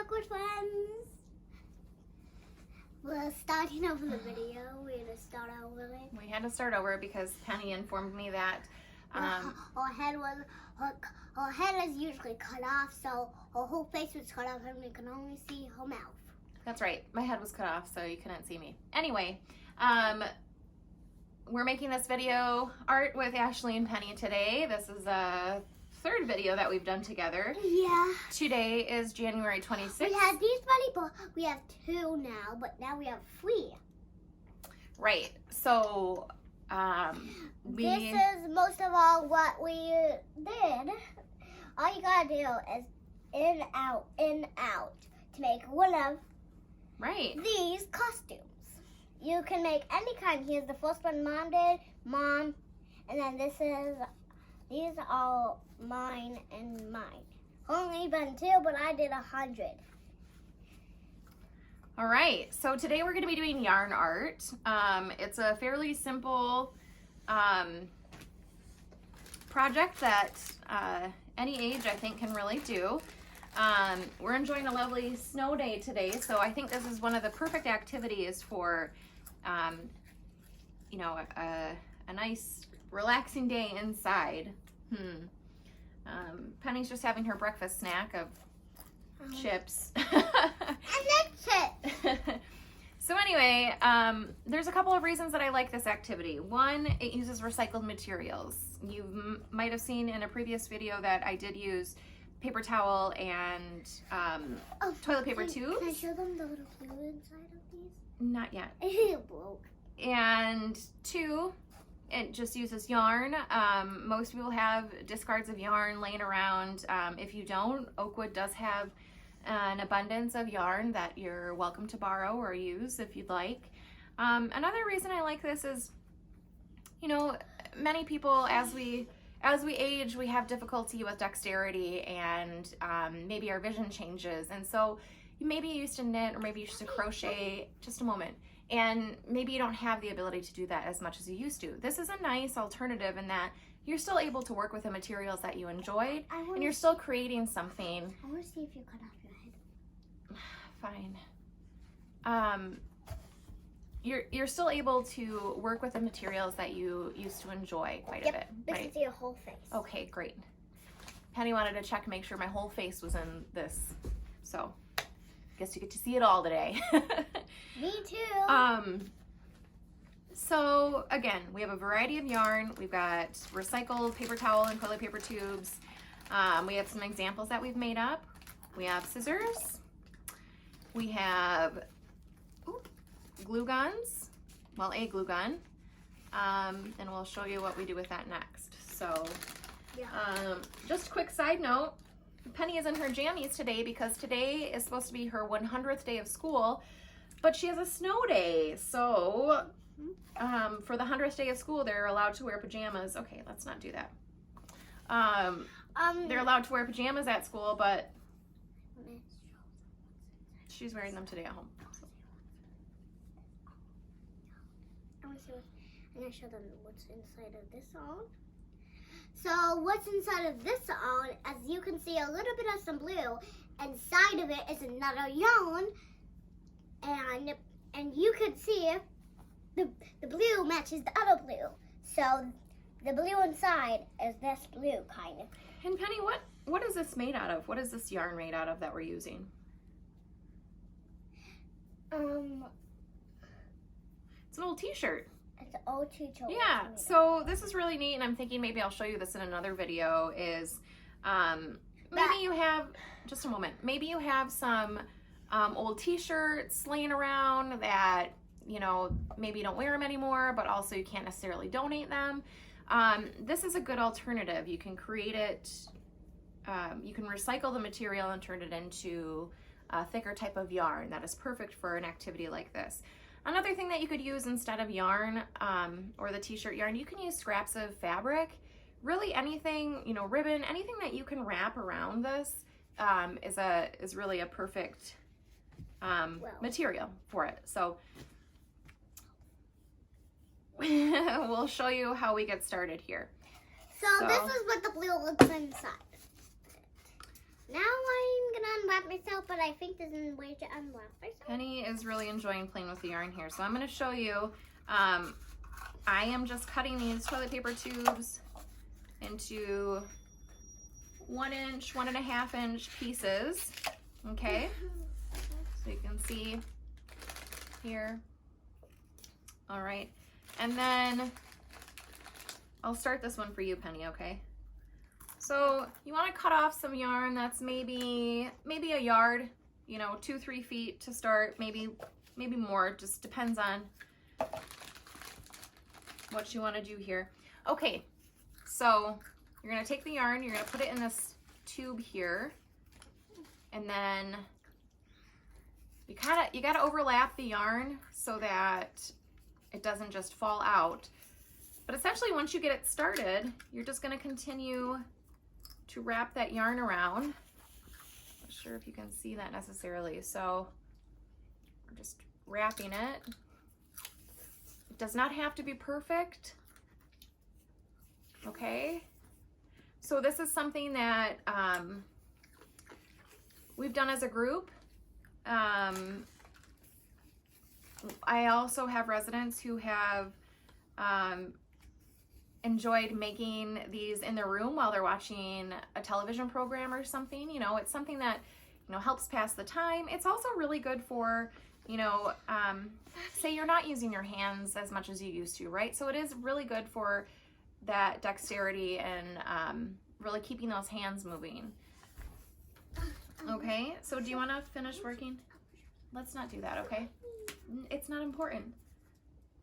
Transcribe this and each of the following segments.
awkward friends. We're starting over the video. We're going to start over it. We had to start over because Penny informed me that her head is usually cut off, so her whole face was cut off and we can only see her mouth. That's right. My head was cut off, so you couldn't see me. Anyway, we're making this video art with Ashley and Penny today. This is a third video that we've done together. Yeah. Today is January 26th. We had these buddy, we have 2 now, but now we have 3. Right. So, this is most of all what we did. All you gotta do is in, out to make one of these costumes. You can make any kind. Here's the first one Mom did, Mom, and then these are all mine and mine. Only been 2, but I did 100. All right, so today we're going to be doing yarn art. It's a fairly simple project that any age I think can really do. We're enjoying a lovely snow day today, so I think this is one of the perfect activities for, you know, a nice relaxing day inside. Penny's just having her breakfast snack of chips. And that's it. So anyway, there's a couple of reasons that I like this activity. One, it uses recycled materials. You might have seen in a previous video that I did use paper towel and toilet paper tubes. Can I show them the little glue inside of these? Not yet. It broke. And 2, it just uses yarn. Most people have discards of yarn laying around. If you don't, Oakwood does have an abundance of yarn that you're welcome to borrow or use if you'd like. Another reason I like this is, you know, many people as we age, we have difficulty with dexterity and maybe our vision changes. And so maybe you used to knit or maybe you used to crochet, just a moment, and maybe you don't have the ability to do that as much as you used to. This is a nice alternative in that you're still able to work with the materials that you enjoyed and you're still creating something. I want to see if you cut off your head. Fine. You're still able to work with the materials that you used to enjoy quite a bit, We right? can see your whole face. Okay, great. Penny wanted to check and make sure my whole face was in this, so guess you get to see it all today. Me too. So again, we have a variety of yarn. We've got recycled paper towel and toilet paper tubes. We have some examples that we've made up. We have scissors. We have glue guns. Well, a glue gun. And we'll show you what we do with that next. So, just a quick side note. Penny is in her jammies today because today is supposed to be her 100th day of school, but she has a snow day. So, for the 100th day of school, they're allowed to wear pajamas. Okay, let's not do that. They're allowed to wear pajamas at school, but she's wearing them today at home. So. I'm going to show them what's inside of this on. So what's inside of this on, as you can see a little bit of some blue. Inside of it is another yarn. And you can see the blue matches the other blue. So the blue inside is this blue kind of. And Penny, what is this made out of? What is this yarn made out of that we're using? It's an old t-shirt. It's an old t-shirt. Yeah, so this is really neat, and I'm thinking maybe I'll show you this in another video, is maybe you have, just a moment, maybe you have some old t-shirts laying around that, you know, maybe you don't wear them anymore, but also you can't necessarily donate them. This is a good alternative. You can create it, you can recycle the material and turn it into a thicker type of yarn that is perfect for an activity like this. Another thing that you could use instead of yarn or the t-shirt yarn, you can use scraps of fabric. Really anything, you know, ribbon, anything that you can wrap around this is really a perfect material for it. So we'll show you how we get started here. So this is what the blue looks inside. Now I'm gonna unwrap myself, but I think there's a way to unwrap myself. Penny is really enjoying playing with the yarn here. So I'm gonna show you, I am just cutting these toilet paper tubes into 1 inch, 1.5 inch pieces, okay? So you can see here. All right, and then I'll start this one for you, Penny, okay? So you want to cut off some yarn that's maybe a yard, you know, 2-3 feet to start, maybe more, just depends on what you want to do here. Okay, so you're going to take the yarn, you're going to put it in this tube here, and then you got to overlap the yarn so that it doesn't just fall out. But essentially, once you get it started, you're just going to continue to wrap that yarn around. Not sure if you can see that necessarily. So we're just wrapping it. It does not have to be perfect. Okay. So this is something that we've done as a group. I also have residents who have enjoyed making these in their room while they're watching a television program or something. You know, it's something that, you know, helps pass the time. It's also really good for, you know, say you're not using your hands as much as you used to, right? So it is really good for that dexterity and really keeping those hands moving. Okay, so do you want to finish working? Let's not do that, okay? It's not important.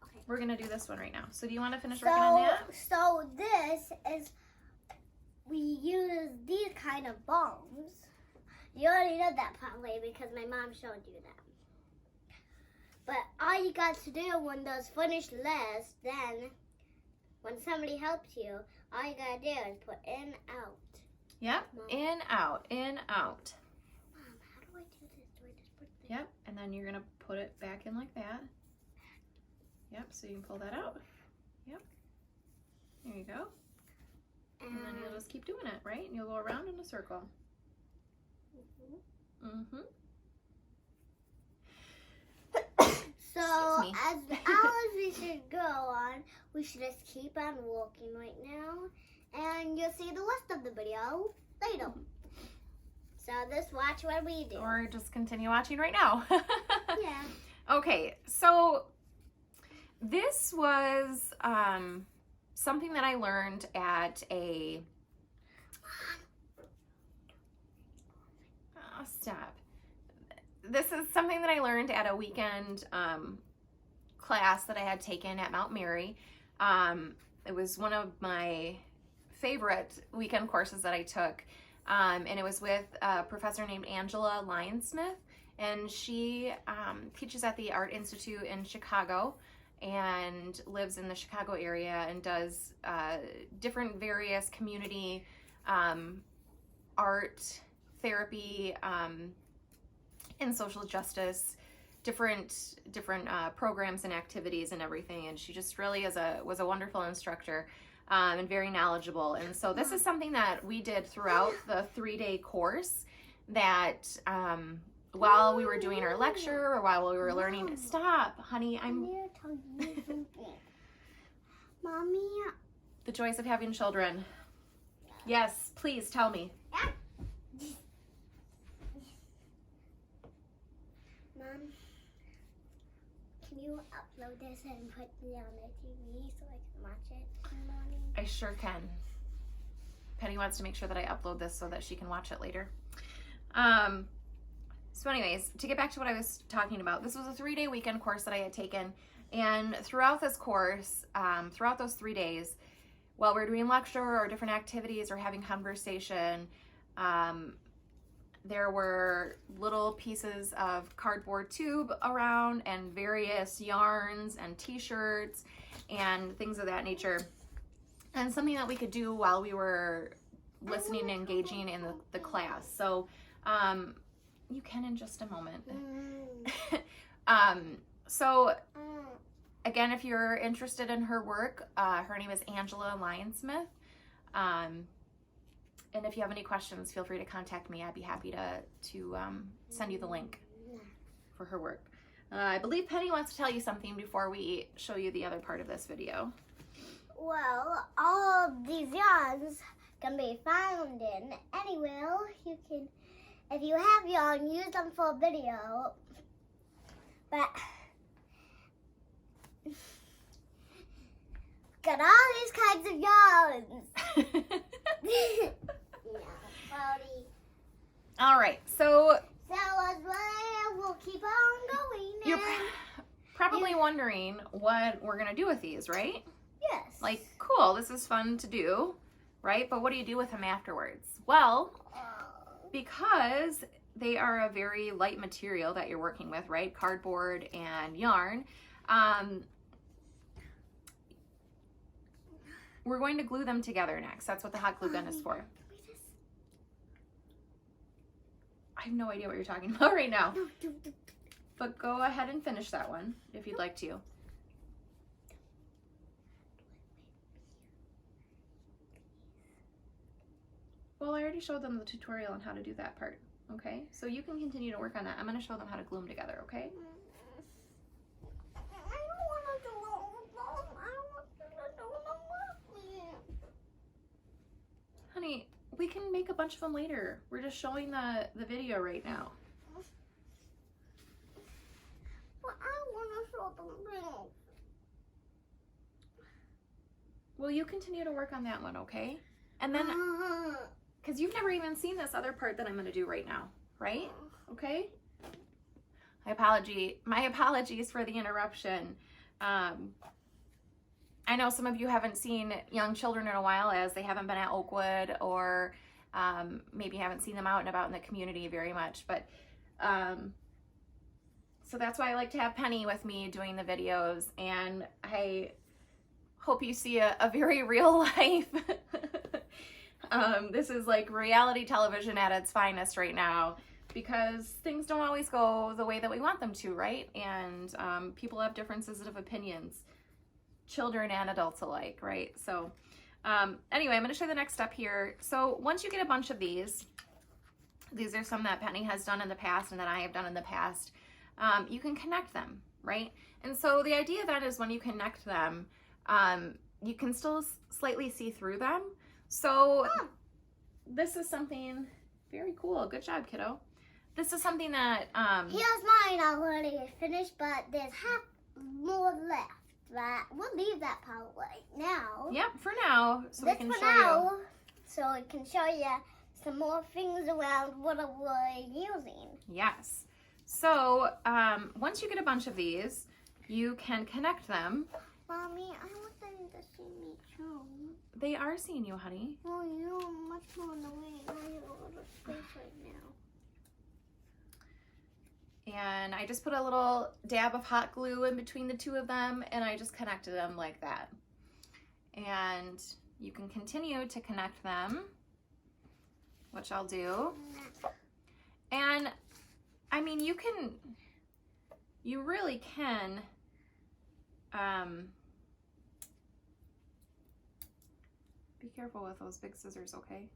Okay. We're gonna do this one right now. So do you want to finish working on that? So this is, we use these kind of bombs. You already know that probably because my mom showed you that. But all you got to do when those finish list, then when somebody helps you, all you gotta do is put in, out. Yep, Mom. in, out, in, out. Mom, how do I do this? Do I just put this? Yep, and then you're gonna put it back in like that. Yep, so you can pull that out. Yep, there you go. And then you'll just keep doing it, right? And you'll go around in a circle. Mm-hmm. So as we should go on, we should just keep on walking right now, and you'll see the rest of the video later. So just watch what we do. Or just continue watching right now. Yeah. Okay, so this was something that I learned at a... Oh, stop. This is something that I learned at a weekend class that I had taken at Mount Mary. It was one of my favorite weekend courses that I took, and it was with a professor named Angela Lyonsmith, and she teaches at the Art Institute in Chicago and lives in the Chicago area and does different various community art, therapy, and social justice, different programs and activities and everything. And she just really was a wonderful instructor and very knowledgeable. And so this is something that we did throughout the 3-day course, that while we were doing our lecture or while we were learning. Stop, honey. I'm here to tell you something. Mommy. The joys of having children. Yes, please tell me. Mom, can you upload this and put it on the TV so I can watch it in the morning? I sure can. Penny wants to make sure that I upload this so that she can watch it later. So anyways, to get back to what I was talking about, this was a 3-day weekend course that I had taken. And throughout this course, throughout those 3 days, while we were doing lecture or different activities or having conversation, there were little pieces of cardboard tube around and various yarns and t-shirts and things of that nature. And something that we could do while we were listening and engaging in the class. So you can in just a moment. So again, if you're interested in her work, her name is Angela Lyonsmith. And if you have any questions, feel free to contact me. I'd be happy to send you the link for her work. I believe Penny wants to tell you something before we show you the other part of this video. Well, all of these yarns can be found in anywhere. You can, if you have yarn, use them for a video. But got all these kinds of yarns. All right, so we'll keep on going. You're probably wondering what we're gonna do with these, right? Yes. Like, cool, this is fun to do, right? But what do you do with them afterwards? Well, because they are a very light material that you're working with, right? Cardboard and yarn. We're going to glue them together next. That's what the hot glue gun is for. I have no idea what you're talking about right now. But go ahead and finish that one if you'd like to. Well, I already showed them the tutorial on how to do that part, okay? So you can continue to work on that. I'm going to show them how to glue them together, okay? Honey, we can make a bunch of them later. We're just showing the video right now. Well, I want to show them now. Well, you continue to work on that one, okay? And then, because you've never even seen this other part that I'm going to do right now, right? Okay? My apologies for the interruption. I know some of you haven't seen young children in a while, as they haven't been at Oakwood, or maybe haven't seen them out and about in the community very much. But so that's why I like to have Penny with me doing the videos, and I hope you see a very real life. This is like reality television at its finest right now, because things don't always go the way that we want them to, right? And people have differences of opinions, children and adults alike, right? So anyway, I'm going to show you the next step here. So once you get a bunch of these are some that Penny has done in the past and that I have done in the past, you can connect them, right? And so the idea then is when you connect them, you can still slightly see through them. So this is something very cool. Good job, kiddo. This is something that here's mine already finished, but there's half more left. But we'll leave that part right now. Yep, for now, so we can show you. So we can show you some more things around what we're using. Yes. So once you get a bunch of these, you can connect them. Mommy, I want them to see me too. They are seeing you, honey. Oh, you're much more in the way. I have a little space right now. And I just put a little dab of hot glue in between the two of them, and I just connected them like that. And you can continue to connect them, which I'll do. And I mean, you really can, be careful with those big scissors, okay?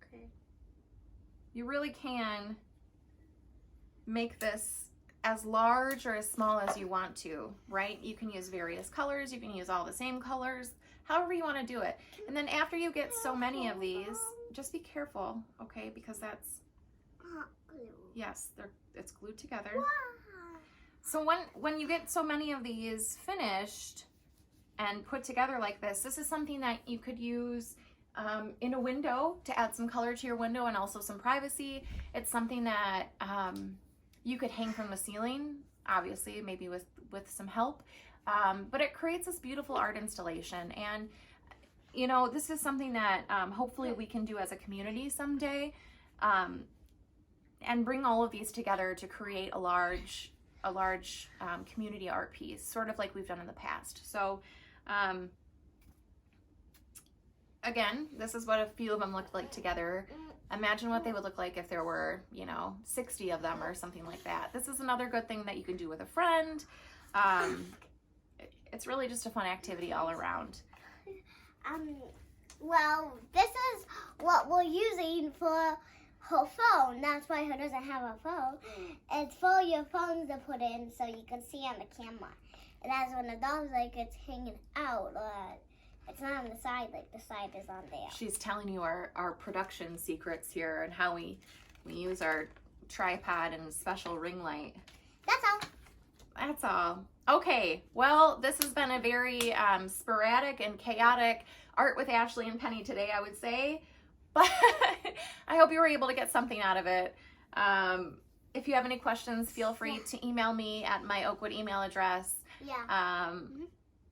Okay. You really can make this as large or as small as you want to, right? You can use various colors, you can use all the same colors, however you want to do it. And then after you get so many of these, just be careful, okay? Because that's, yes, it's glued together. So when you get so many of these finished and put together like this is something that you could use in a window to add some color to your window and also some privacy. It's something that you could hang from the ceiling, obviously, maybe with some help. But it creates this beautiful art installation. And, you know, this is something that hopefully we can do as a community someday, and bring all of these together to create a large community art piece, sort of like we've done in the past. So, again, this is what a few of them looked like together. Imagine what they would look like if there were, 60 of them or something like that. This is another good thing that you can do with a friend. It's really just a fun activity all around. Well, this is what we're using for her phone. That's why her doesn't have a phone. It's for your phones to put in so you can see on the camera. And that's when the dog's like it's hanging out. It's not on the side like the side is on there. She's telling you our production secrets here and how we use our tripod and special ring light. That's all. That's all. Okay, well, this has been a very sporadic and chaotic Art with Ashley and Penny today, I would say. But I hope you were able to get something out of it. If you have any questions, feel free to email me at my Oakwood email address. Yeah.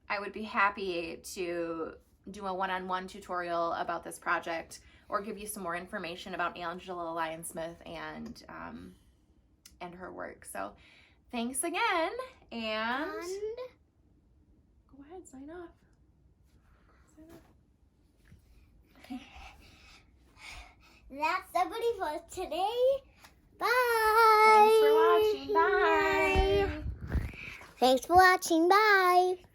I would be happy to do a one-on-one tutorial about this project or give you some more information about Angela Lyonsmith and her work. So thanks again, and go ahead, sign off. Okay. That's everybody for today. Bye. Thanks for watching. Bye. Thanks for watching. Bye.